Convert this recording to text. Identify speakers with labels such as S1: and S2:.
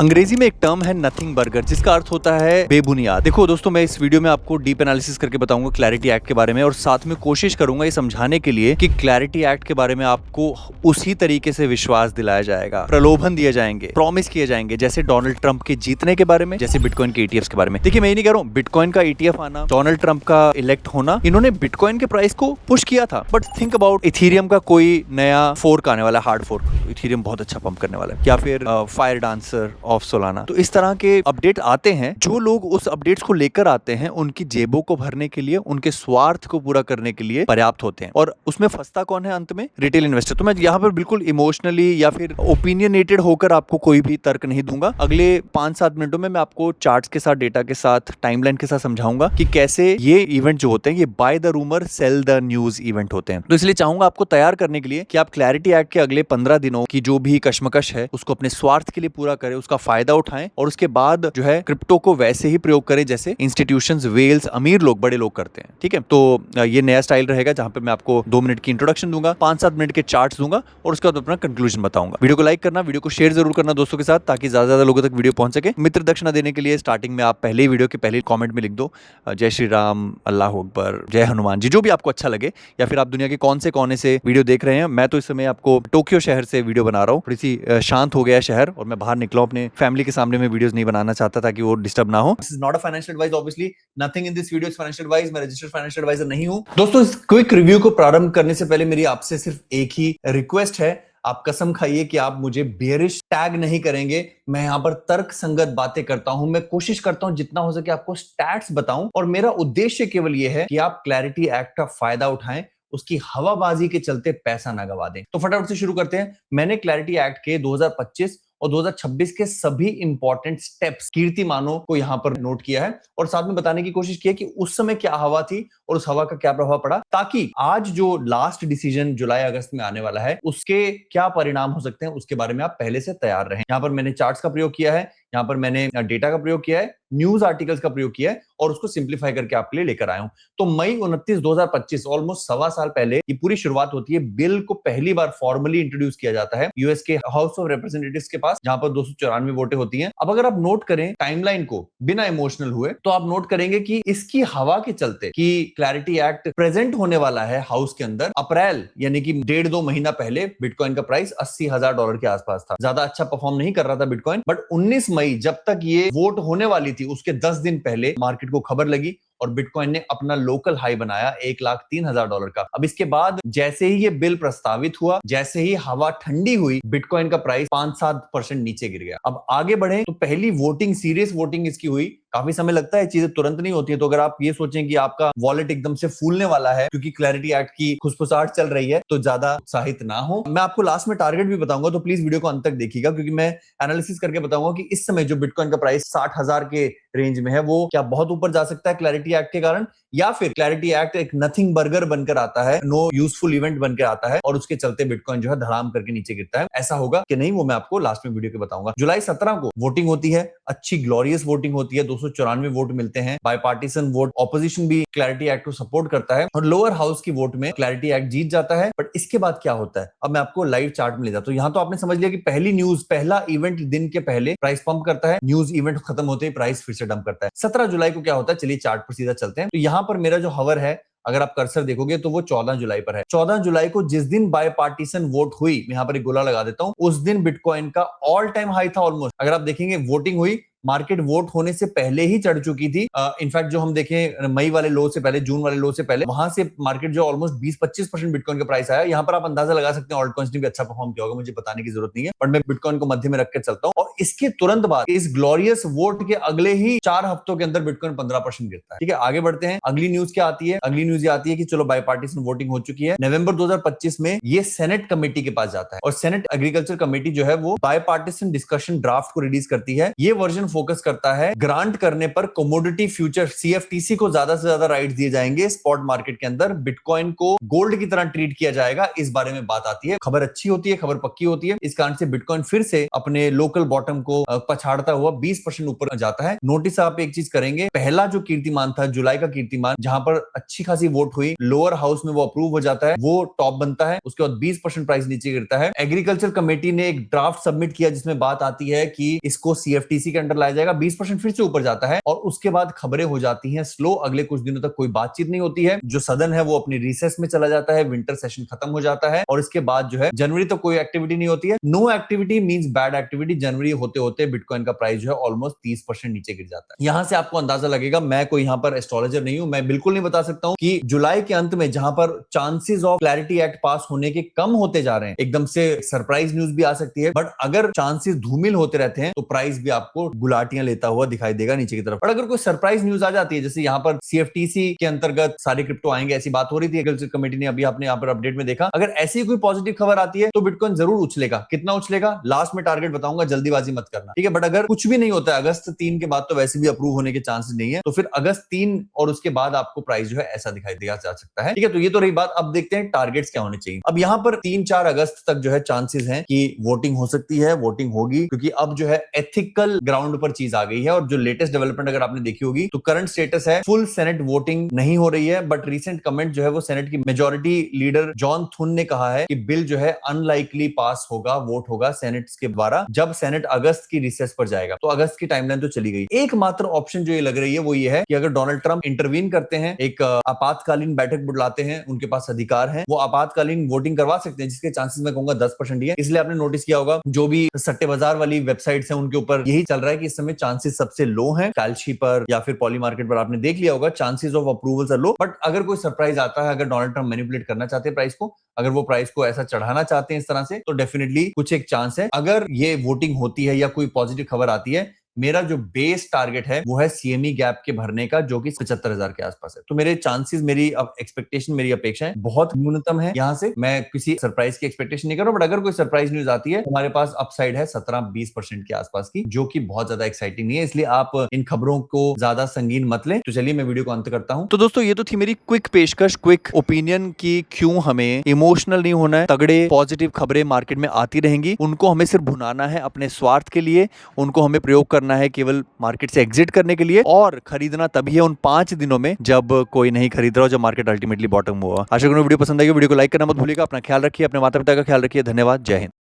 S1: अंग्रेजी में एक टर्म है नथिंग बर्गर, जिसका अर्थ होता है बेबुनियाद। देखो दोस्तों, मैं इस वीडियो में आपको डीप एनालिसिस करके बताऊंगा क्लैरिटी एक्ट के बारे में, और साथ में कोशिश करूंगा ये समझाने के लिए कि क्लैरिटी एक्ट के बारे में आपको उसी तरीके से विश्वास दिलाया जाएगा, प्रलोभन दिए जाएंगे, प्रॉमिस किए जाएंगे, जैसे डोनाल्ड ट्रंप के जीतने के बारे में, जैसे बिटकॉइन के ईटीएफ्स के बारे में। देखिए, मैं ये नहीं कह रहा हूँ बिटकॉइन का ईटीएफ आना, डोनाल्ड ट्रंप का इलेक्ट होना, इन्होंने बिटकॉइन के प्राइस को पुश किया था। बट थिंक अबाउट इथेरियम का कोई नया फोर्क आने वाला है, हार्ड फोर्क, इथेरियम बहुत अच्छा पंप करने वाला है, या फिर फायर डांसर ऑफ सोलाना। तो इस तरह के अपडेट आते हैं। जो लोग उस अपडेट्स को लेकर आते हैं, उनकी जेबों को भरने के लिए, उनके स्वार्थ को पूरा करने के लिए पर्याप्त होते हैं। और उसमें फंसता कौन है अंत में? Retail investor. तो मैं यहाँ पर बिल्कुल इमोशनली या फिर ओपिनियनेटेड होकर आपको कोई भी तर्क नहीं दूंगा। अगले 5-7 मिनटों में मैं आपको चार्ट्स के साथ, डेटा के साथ, टाइमलाइन के साथ समझाऊंगा कि कैसे ये इवेंट जो होते हैं, ये by the rumour cell the news event होते हैं। तो इसलिए चाहूंगा आपको तैयार करने के लिए कि आप क्लैरिटी एक्ट के अगले 15 दिनों की जो भी कशमकश है उसको अपने स्वार्थ के लिए पूरा करें, उसका फायदा उठाएं, और उसके बाद जो है क्रिप्टो को वैसे ही प्रयोग करें जैसे इंस्टीट्यूशंस, वेल्स, अमीर लोग, बड़े लोग करते हैं। ठीक है, तो ये नया स्टाइल रहेगा जहां पे मैं आपको 2 मिनट की इंट्रोडक्शन दूंगा, 5-7 मिनट के चार्ट्स दूंगा, और उसके बाद अपना कंक्लूजन बताऊंगा। वीडियो को लाइक करना, वीडियो को शेयर जरूर करना दोस्तों के साथ, ताकि ज्यादा लोगों तक वीडियो पहुंच सके। मित्र दक्षिणा देने के लिए स्टार्टिंग में आप पहले ही वीडियो के पहले कॉमेंट में लिख दो जय श्री राम, अल्लाह अकबर, जय हनुमान जी, जो भी आपको अच्छा लगे, या फिर आप दुनिया के कौन से कोने से वीडियो देख रहे हैं। मैं तो इस समय आपको टोक्यो शहर से वीडियो बना रहा हूँ। थोड़ी सी शांत हो गया शहर और मैं बाहर निकला हूं, अपने फैमिली के सामने में वीडियोस नहीं बनाना चाहता ताकि वो डिस्टर्ब ना हो। This is not a financial advice, obviously nothing in this video is financial advice. मैं रजिस्टर्ड फाइनेंशियल एडवाइजर नहीं हूं। दोस्तों, इस क्विक रिव्यू को प्रारंभ करने से पहले मेरी आपसे सिर्फ एक ही रिक्वेस्ट है। आप कसम खाइए कि आप मुझे बेयरिश टैग नहीं करेंगे। मैं यहां पर तर्क संगत बातें करता हूं, मैं कोशिश करता हूं जितना हो सके आपको स्टैट्स बताऊं, और मेरा उद्देश्य केवल यह है कि आप क्लैरिटी एक्ट का फायदा उठाएं, उसकी हवाबाजी के चलते पैसा ना गवा दें। तो फटाफट से शुरू करते हैं। मैंने क्लैरिटी एक्ट के 2025 और 2026 के सभी इंपॉर्टेंट स्टेप्स, कीर्तिमानों को यहां पर नोट किया है, और साथ में बताने की कोशिश की है कि उस समय क्या हवा थी और उस हवा का क्या प्रभाव पड़ा, ताकि आज जो लास्ट डिसीजन जुलाई अगस्त में आने वाला है उसके क्या परिणाम हो सकते हैं उसके बारे में आप पहले से तैयार रहें। यहां पर मैंने चार्ट्स का प्रयोग किया है, यहां पर मैंने डेटा का प्रयोग किया है, न्यूज आर्टिकल्स का प्रयोग किया है, और उसको सिंप्लीफाई करके आपके लिए लेकर आया हूं। तो मई 29, 2025, ऑलमोस्ट 1.25 साल पहले ये पूरी शुरुआत होती है। बिल को पहली बार फॉर्मली इंट्रोड्यूस किया जाता है यूएस के हाउस ऑफ रिप्रेजेंटेटिव्स के पास, जहां पर 294 वोटें होती हैं। अब अगर आप नोट करें टाइमलाइन को बिना इमोशनल हुए, तो आप नोट करेंगे कि इसकी हवा के चलते कि क्लैरिटी एक्ट प्रेजेंट होने वाला है हाउस के अंदर, अप्रैल यानी कि 1.5-2 महीना पहले बिटकॉइन का प्राइस $80,000 के आसपास था। ज्यादा अच्छा परफॉर्म नहीं कर रहा था बिटकॉइन, बट 19 मई जब तक ये वोट होने वाली थी उसके 10 दिन पहले मार्केट को खबर लगी और बिटकॉइन ने अपना लोकल हाई बनाया $1,03,000 का। अब इसके बाद जैसे ही ये बिल प्रस्तावित हुआ, जैसे ही हवा ठंडी हुई, बिटकॉइन का प्राइस 5-7% नीचे गिर गया। अब आगे बढ़े तो पहली वोटिंग, सीरियस वोटिंग इसकी हुई। काफी समय लगता है, चीजें तुरंत नहीं होती है। तो अगर आप ये सोचें कि आपका वॉलेट एकदम से फूलने वाला है क्योंकि क्लैरिटी एक्ट की खुसफुसाहट चल रही है, तो ज्यादा उत्साहित ना हो। मैं आपको लास्ट में टारगेट भी बताऊंगा, तो प्लीज वीडियो को अंत तक देखिएगा, क्योंकि मैं एनालिसिस करके बताऊंगा कि इस समय जो बिटकॉइन का प्राइस 60,000 के रेंज में है, वो क्या बहुत ऊपर जा सकता है क्लैरिटी एक्ट के कारण, या फिर क्लैरिटी एक्ट एक नथिंग बर्गर बनकर आता है, नो यूजफुल इवेंट बनकर आता है, और उसके चलते बिटकॉइन जो है धड़ाम करके नीचे गिरता है। ऐसा होगा कि नहीं, वो मैं आपको लास्ट में वीडियो के बताऊंगा। जुलाई 17 को वोटिंग होती है, अच्छी ग्लोरियस वोटिंग होती है, 294 वोट मिलते हैं, बायपार्टीसन वोट, ऑपोजिशन भी क्लैरिटी एक्ट को सपोर्ट करता है, और लोअर हाउस की वोट में क्लैरिटी एक्ट जीत जाता है। बट इसके बाद क्या होता है, अब मैं आपको लाइव चार्ट में ले जाता हूं। यहां तो आपने समझ लिया कि पहली न्यूज, पहला इवेंट दिन के पहले प्राइस पंप करता है, न्यूज इवेंट खत्म होते ही प्राइस फिर से डंप करता है। 17 जुलाई को क्या होता है, चलिए चार्ट पर सीधा चलते हैं। तो यहां पर मेरा जो हवर है, अगर आप कर्सर देखोगे तो वो 14 जुलाई पर है। 14 जुलाई को जिस दिन बायपार्टीसन वोट हुई, मैं यहां पर एक गोला लगा देता हूं, उस दिन बिटकॉइन का ऑल टाइम हाई था ऑलमोस्ट। अगर आप देखेंगे वोटिंग हुई, मार्केट वोट होने से पहले ही चढ़ चुकी थी। इनफैक्ट जो हम देखें मई वाले लो से पहले, जून वाले लो से पहले, वहां से मार्केट जो ऑलमोस्ट 20-25% बिटकॉइन का प्राइस आया। यहां पर आप अंदाजा लगा सकते हैं ऑल्ट कॉइन्स ने भी अच्छा परफॉर्म किया होगा, मुझे बताने की जरूरत नहीं है, बट मैं बिटकॉइन को मध्य में रख के चलता हूं। और इसके तुरंत बाद, इस ग्लोरियस वोट के अगले ही 4 हफ्तों के अंदर बिटकॉइन 15% गिरता है। ठीक है, आगे बढ़ते हैं। अगली न्यूज क्या आती है? अगली न्यूज ये आती है कि चलो बायपार्टीसन वोटिंग हो चुकी है। नवंबर 2025 में ये सेनेट कमेटी के पास जाता है, और सेनेट एग्रीकल्चर कमेटी जो है वो बायपार्टीसन डिस्कशन ड्राफ्ट को रिलीज करती है। ये वर्जन फोकस करता है ग्रांट करने पर कमोडिटी फ्यूचर CFTC को ज्यादा से ज्यादा राइट दिए जाएंगे स्पॉट मार्केट के अंदर, बिटकॉइन को गोल्ड की तरह ट्रीट किया जाएगा, इस बारे में बात आती है। खबर अच्छी होती है, खबर पक्की होती है। इस कारण से बिटकॉइन फिर से अपने लोकल बॉटम को पछाड़ता हुआ 20% ऊपर जाता है। नोटिस आप एक चीज करेंगे, पहला जो कीर्तिमान था जुलाई का कीर्तिमान, जहां पर अच्छी खासी वोट हुई, लोअर हाउस में वो अप्रूव हो जाता है, वो टॉप बनता है, उसके बाद 20% प्राइस नीचे गिरता है। एग्रीकल्चर कमेटी ने एक ड्राफ्ट सबमिट किया जिसमें बात आती है कि इसको CFTC के अंडर लाया जाएगा, 20% फिर से ऊपर जाता है और उसके बाद खबरें हो जाती हैं स्लो। अगले कुछ दिनों तक कोई बातचीत नहीं होती है, जो सदन है वो अपनी रिसेस में चला जाता है, विंटर सेशन खत्म हो जाता है और इसके बाद जो है जनवरी तक कोई एक्टिविटी नहीं होती है। No activity means bad activity. जनवरी होते होते बिटकॉइन का प्राइस जो है ऑलमोस्ट 30% नीचे गिर जाता है। यहां से आपको अंदाजा लगेगा, मैं कोई यहां पर एस्ट्रोलॉजर नहीं हूं, मैं बिल्कुल नहीं बता सकता हूं कि जुलाई के अंत में जहां पर चांसेस ऑफ क्लैरिटी एक्ट पास होने के कम होते जा रहे हैं, एकदम से सरप्राइज न्यूज भी आ सकती है, बट अगर चांसेस धूमिल होते रहते हैं तो प्राइस भी आपको गुलाटियां लेता हुआ दिखाई देगा नीचे की तरफ। और अगर कोई सरप्राइज न्यूज आ जाती है, जैसे यहाँ पर CFTC के अंतर्गत सारे क्रिप्टो आएंगे, ऐसी बात हो रही थी एग्रीकल्चर कमेटी ने, अभी आपने यहाँ पर अपडेट में देखा, अगर ऐसी कोई पॉजिटिव खबर आती है तो बिटकॉइन जरूर उछलेगा। कितना उछलेगा लास्ट में टारगेट बताऊंगा, जल्दीबाजी मत करना, ठीक है। बट अगर कुछ भी नहीं होता है, अगस्त 3 के बाद तो वैसे भी अप्रूव होने के चांसेस नहीं है, तो फिर अगस्त 3 और उसके बाद आपको प्राइस जो है ऐसा दिखाई दिया जा सकता है, ठीक है। तो ये तो रही बात। अब देखते हैं टारगेट्स क्या होने चाहिए। अब यहाँ पर 3-4 अगस्त तक जो है चांसेस हैं कि वोटिंग हो सकती है, वोटिंग होगी, क्योंकि अब जो है एथिकल ग्राउंड पर चीज आ गई है। और जो लेटेस्ट डेवलपमेंट अगर आपने देखी होगी तो करंट स्टेटस है फुल सेनेट वोटिंग नहीं हो रही है, बट रीसेंट कमेंट जो है वो सेनेट की मेजॉरिटी लीडर जॉन थुन ने कहा है कि बिल जो है अनलाइकली पास होगा, वोट होगा सेनेट के द्वारा, जब सेनेट अगस्त की रिसेस पर जाएगा। तो अगस्त की टाइमलाइन तो चली गई। एकमात्र ऑप्शन जो ये लग रही है वो ये है कि अगर डोनाल्ड ट्रंप इंटरवीन करते हैं, एक आपातकालीन बैठक बुलाते हैं, उनके पास अधिकार है, वो आपातकालीन वोटिंग करवा सकते हैं, जिसके चांसेस मैं कहूंगा 10% ही है। इसलिए आपने नोटिस किया होगा जो भी सट्टे बाजार वाली वेबसाइट्स हैं उनके ऊपर यही चल रहा है कि इस समय चांसेस सबसे लो हैं। कैल्शी पर या फिर पॉली मार्केट पर आपने देख लिया होगा chances of approvals are low. But अगर कोई सरप्राइज आता है, अगर डोनाल्ड ट्रंप मैनिपुलेट करना चाहते हैं प्राइस को, अगर वो प्राइस को ऐसा चढ़ाना चाहते हैं इस तरह से, तो डेफिनेटली कुछ एक चांस है। अगर ये वोटिंग होती है या कोई पॉजिटिव खबर आती है, मेरा जो बेस टारगेट है वो है CME गैप के भरने का, जो कि 75,000 के आसपास है। तो मेरे चांसेस, मेरी एक्सपेक्टेशन, मेरी अपेक्षाएं बहुत न्यूनतम है। यहां से मैं किसी सरप्राइज की एक्सपेक्टेशन नहीं कर रहा हूं, बट अगर कोई सरप्राइज न्यूज आती है, हमारे पास अपसाइड है 17-20% के आसपास की, जो कि बहुत ज्यादा एक्साइटिंग नहीं है। इसलिए आप इन खबरों को ज्यादा संगीन मत लें। तो चलिए मैं वीडियो को अंत करता हूं। तो दोस्तों ये तो थी मेरी क्विक पेशकश, क्विक ओपिनियन की क्यों हमें इमोशनल नहीं होना है। तगड़े पॉजिटिव खबरें मार्केट में आती रहेंगी, उनको हमें सिर्फ भुनाना है अपने स्वार्थ के लिए, उनको हमें प्रयोग करना है केवल मार्केट से एग्जिट करने के लिए, और खरीदना तभी है उन 5 दिनों में जब कोई नहीं खरीद रहा हो, जब मार्केट अल्टीमेटली बॉटम हुआ। आशा करूं वीडियो पसंद आएगी। वीडियो को लाइक करना मत भूलिएगा। अपना ख्याल रखिए, अपने माता पिता का ख्याल रखिए। धन्यवाद। जय हिंद।